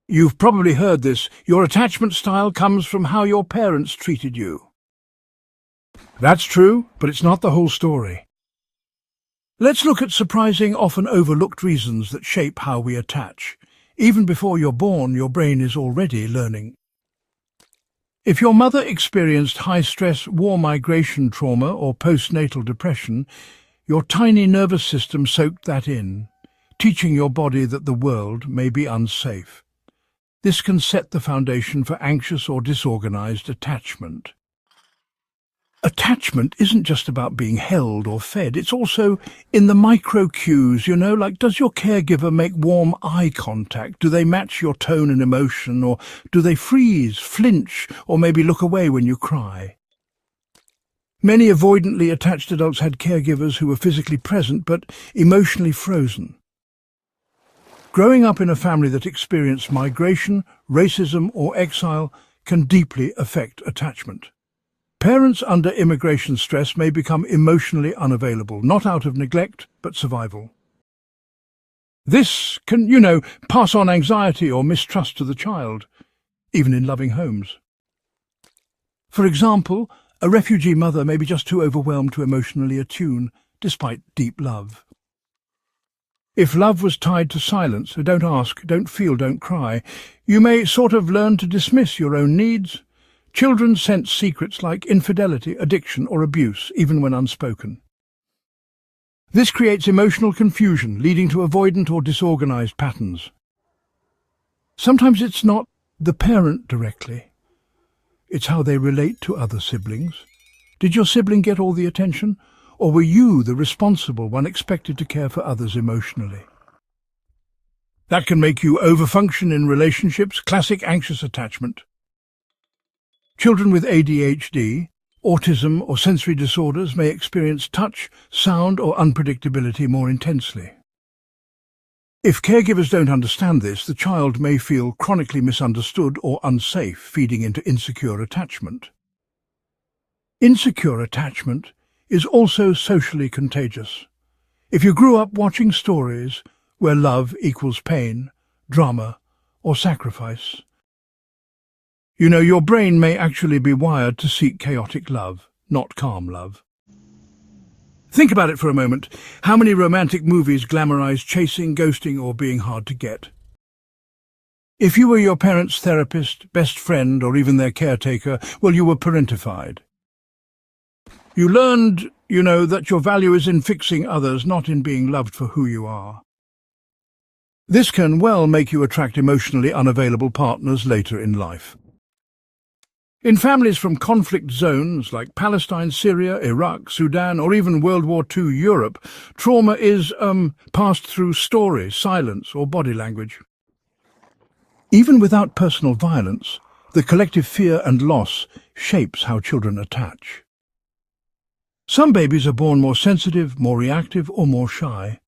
You've probably heard this. Your attachment style comes from how your parents treated you. That's true, but it's not the whole story. Let's look at surprising, often overlooked reasons that shape how we attach. Even before you're born, your brain is already learning. If your mother experienced high-stress war migration trauma or postnatal depression, your tiny nervous system soaked that in, teaching your body that the world may be unsafe. This can set the foundation for anxious or disorganized attachment. Attachment isn't just about being held or fed, it's also in the micro cues, like does your caregiver make warm eye contact? Do they match your tone and emotion, or do they freeze, flinch, or maybe look away when you cry? Many avoidantly attached adults had caregivers who were physically present but emotionally frozen. Growing up in a family that experienced migration, racism, or exile can deeply affect attachment. Parents under immigration stress may become emotionally unavailable, not out of neglect, but survival. This can, pass on anxiety or mistrust to the child, even in loving homes. For example, a refugee mother may be just too overwhelmed to emotionally attune, despite deep love. If love was tied to silence, don't ask, don't feel, don't cry, you may sort of learn to dismiss your own needs. Children sense secrets like infidelity, addiction, or abuse, even when unspoken. This creates emotional confusion, leading to avoidant or disorganized patterns. Sometimes it's not the parent directly. It's how they relate to other siblings. Did your sibling get all the attention, or were you the responsible one expected to care for others emotionally? That can make you overfunction in relationships, classic anxious attachment. Children with ADHD, autism, or sensory disorders may experience touch, sound, or unpredictability more intensely. If caregivers don't understand this, the child may feel chronically misunderstood or unsafe, feeding into insecure attachment. Insecure attachment is also socially contagious. If you grew up watching stories where love equals pain, drama, or sacrifice, your brain may actually be wired to seek chaotic love, not calm love. Think about it for a moment. How many romantic movies glamorize chasing, ghosting, or being hard to get? If you were your parents' therapist, best friend, or even their caretaker, well, you were parentified. You learned, that your value is in fixing others, not in being loved for who you are. This can well make you attract emotionally unavailable partners later in life. In families from conflict zones like Palestine, Syria, Iraq, Sudan, or even World War II Europe, trauma is passed through story, silence, or body language. Even without personal violence, the collective fear and loss shapes how children attach. Some babies are born more sensitive, more reactive, or more shy.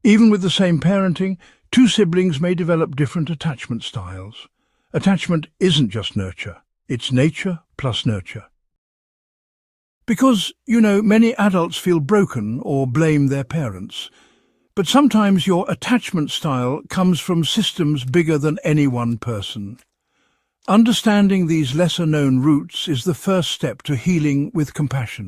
Even with the same parenting, two siblings may develop different attachment styles. Attachment isn't just nurture, it's nature plus nurture. Because, many adults feel broken or blame their parents, but sometimes your attachment style comes from systems bigger than any one person. Understanding these lesser-known roots is the first step to healing with compassion.